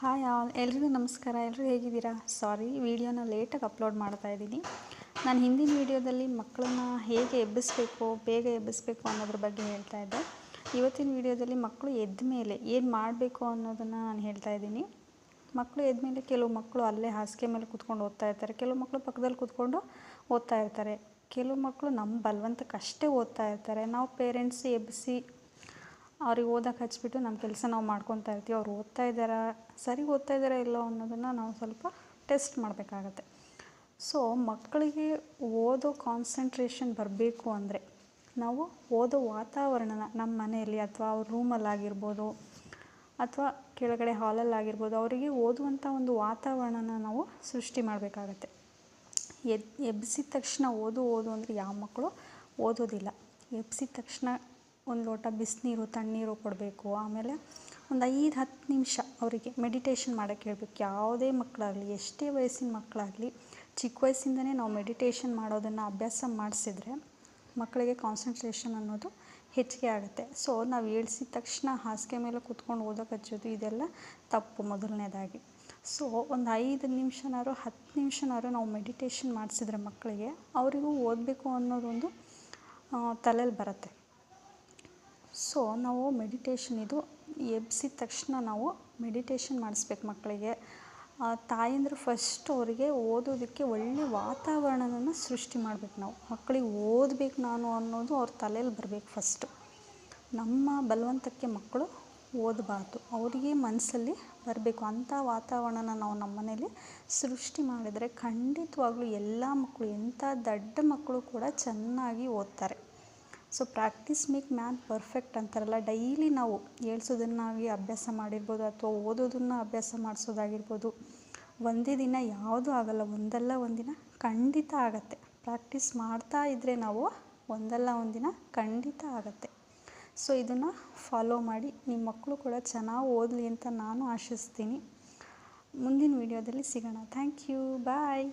Hi all, ಎಲ್ರಿಗೂ ನಮಸ್ಕಾರ. ಎಲ್ಲರೂ ಹೇಗಿದ್ದೀರಾ? ಸಾರಿ, ವಿಡಿಯೋನ ಲೇಟಾಗಿ ಅಪ್ಲೋಡ್ ಮಾಡ್ತಾ ಇದ್ದೀನಿ. ನಾನು ಹಿಂದಿನ ವಿಡಿಯೋದಲ್ಲಿ ಮಕ್ಕಳನ್ನ ಹೇಗೆ ಎಬ್ಬಿಸಬೇಕು, ಬೇಗ ಎಬ್ಬಿಸಬೇಕು ಅನ್ನೋದ್ರ ಬಗ್ಗೆ ಹೇಳ್ತಾ ಇದ್ದೆ. ಇವತ್ತಿನ ವಿಡಿಯೋದಲ್ಲಿ ಮಕ್ಕಳು ಎದ್ದ ಮೇಲೆ ಏನು ಮಾಡಬೇಕು ಅನ್ನೋದನ್ನು ನಾನು ಹೇಳ್ತಾ ಇದ್ದೀನಿ. ಮಕ್ಕಳು ಎದ್ದ ಮೇಲೆ ಕೆಲವು ಮಕ್ಕಳು ಅಲ್ಲೇ ಹಾಸಿಗೆ ಮೇಲೆ ಕೂತ್ಕೊಂಡು ಓದ್ತಾ ಇರ್ತಾರೆ, ಕೆಲವು ಮಕ್ಕಳು ಪಕ್ಕದಲ್ಲಿ ಕೂತ್ಕೊಂಡು ಓದ್ತಾ ಇರ್ತಾರೆ, ಕೆಲವು ಮಕ್ಕಳು ನಮ್ಮ ಬಲವಂತಕ್ಕಷ್ಟೇ ಓದ್ತಾ ಇರ್ತಾರೆ. ನಾವು ಪೇರೆಂಟ್ಸ್ ಎಬ್ಬಿಸಿ ಅವ್ರಿಗೆ ಓದೋಕೆ ಹಚ್ಬಿಟ್ಟು ನಮ್ಮ ಕೆಲಸ ನಾವು ಮಾಡ್ಕೊತಾ ಇರ್ತೀವಿ. ಅವ್ರು ಓದ್ತಾ ಇದ್ದಾರಾ, ಸರಿ ಓದ್ತಾ ಇದ್ದಾರಾ ಇಲ್ಲೋ ಅನ್ನೋದನ್ನು ನಾವು ಸ್ವಲ್ಪ ಟೆಸ್ಟ್ ಮಾಡಬೇಕಾಗತ್ತೆ. ಸೊ ಮಕ್ಕಳಿಗೆ ಓದೋ ಕಾನ್ಸಂಟ್ರೇಷನ್ ಬರಬೇಕು ಅಂದರೆ ನಾವು ಓದೋ ವಾತಾವರಣನ ನಮ್ಮ ಮನೆಯಲ್ಲಿ ಅಥವಾ ಅವ್ರ ರೂಮಲ್ಲಾಗಿರ್ಬೋದು ಅಥವಾ ಕೆಳಗಡೆ ಹಾಲಲ್ಲಾಗಿರ್ಬೋದು, ಅವರಿಗೆ ಓದುವಂಥ ಒಂದು ವಾತಾವರಣನ ನಾವು ಸೃಷ್ಟಿ ಮಾಡಬೇಕಾಗತ್ತೆ. ಎಬ್ಬಿಸಿದ ತಕ್ಷಣ ಓದು ಅಂದರೆ ಯಾವ ಮಕ್ಕಳು ಓದೋದಿಲ್ಲ. ಎಬ್ಬಿಸಿದ ತಕ್ಷಣ ಒಂದು ಲೋಟ ಬಿಸಿನೀರು ತಣ್ಣೀರು ಕೊಡಬೇಕು. ಆಮೇಲೆ ಒಂದು 5-10 ನಿಮಿಷ ಅವರಿಗೆ ಮೆಡಿಟೇಷನ್ ಮಾಡೋಕ್ಕೆ ಹೇಳ್ಬೇಕು. ಯಾವುದೇ ಮಕ್ಕಳಾಗಲಿ, ಎಷ್ಟೇ ವಯಸ್ಸಿನ ಮಕ್ಕಳಾಗಲಿ, ಚಿಕ್ಕ ವಯಸ್ಸಿಂದನೇ ನಾವು ಮೆಡಿಟೇಷನ್ ಮಾಡೋದನ್ನು ಅಭ್ಯಾಸ ಮಾಡಿಸಿದ್ರೆ ಮಕ್ಕಳಿಗೆ ಕಾನ್ಸಂಟ್ರೇಷನ್ ಅನ್ನೋದು ಹೆಚ್ಚಿಗೆ ಆಗುತ್ತೆ. ಸೊ ನಾವು ಏಳಿಸಿದ ತಕ್ಷಣ ಹಾಸಿಗೆ ಮೇಲೆ ಕೂತ್ಕೊಂಡು ಓದೋಕೆ ಹಚ್ಚೋದು ಇದೆಲ್ಲ ತಪ್ಪು. ಮೊದಲನೇದಾಗಿ ಸೊ ಒಂದು 5 ನಿಮಿಷನಾದ್ರು 10 ನಿಮಿಷನಾದ್ರು ನಾವು ಮೆಡಿಟೇಷನ್ ಮಾಡಿಸಿದ್ರೆ ಮಕ್ಕಳಿಗೆ ಅವರಿಗೂ ಓದಬೇಕು ಅನ್ನೋದೊಂದು ತಲೆಯಲ್ಲಿ ಬರುತ್ತೆ. ಸೊ ನಾವು ಮೆಡಿಟೇಷನ್ ಇದು ಎಬ್ಬಿಸಿದ ತಕ್ಷಣ ನಾವು ಮೆಡಿಟೇಷನ್ ಮಾಡಿಸ್ಬೇಕು ಮಕ್ಕಳಿಗೆ. ತಾಯಂದಿರು ಫಸ್ಟ್ ಅವರಿಗೆ ಓದೋದಕ್ಕೆ ಒಳ್ಳೆಯ ವಾತಾವರಣನ ಸೃಷ್ಟಿ ಮಾಡಬೇಕು. ನಾವು ಮಕ್ಕಳಿಗೆ ಓದಬೇಕು ನಾನು ಅನ್ನೋದು ಅವ್ರ ತಲೆಯಲ್ಲಿ ಬರಬೇಕು ಫಸ್ಟು. ನಮ್ಮ ಬಲವಂತಕ್ಕೆ ಮಕ್ಕಳು ಓದಬಾರ್ದು, ಅವರಿಗೆ ಮನಸ್ಸಲ್ಲಿ ಬರಬೇಕು. ಅಂಥ ವಾತಾವರಣನ ನಾವು ನಮ್ಮ ಮನೇಲಿ ಸೃಷ್ಟಿ ಮಾಡಿದರೆ ಖಂಡಿತವಾಗ್ಲೂ ಎಲ್ಲ ಮಕ್ಕಳು, ಎಂಥ ದೊಡ್ಡ ಮಕ್ಕಳು ಕೂಡ ಚೆನ್ನಾಗಿ ಓದ್ತಾರೆ. So practice make man perfect ಅಂತಾರಲ್ಲ, ಡೈಲಿ ನಾವು ಏಳಿಸೋದನ್ನಾಗಿ ಅಭ್ಯಾಸ ಮಾಡಿರ್ಬೋದು ಅಥವಾ ಓದೋದನ್ನು ಅಭ್ಯಾಸ ಮಾಡಿಸೋದಾಗಿರ್ಬೋದು. ಒಂದೇ ದಿನ ಯಾವುದೂ ಆಗಲ್ಲ, ಒಂದಲ್ಲ ಒಂದಿನ ಖಂಡಿತ ಆಗತ್ತೆ. ಪ್ರಾಕ್ಟೀಸ್ ಮಾಡ್ತಾ ಇದ್ದರೆ ನಾವು ಒಂದಲ್ಲ ಒಂದಿನ ಖಂಡಿತ ಆಗತ್ತೆ. ಸೊ ಇದನ್ನು ಫಾಲೋ ಮಾಡಿ ನಿಮ್ಮ ಮಕ್ಕಳು ಕೂಡ ಚೆನ್ನಾಗಿ ಓದಲಿ ಅಂತ ನಾನು ಆಶಿಸ್ತೀನಿ. ಮುಂದಿನ ವಿಡಿಯೋದಲ್ಲಿ ಸಿಗೋಣ. Thank you, bye.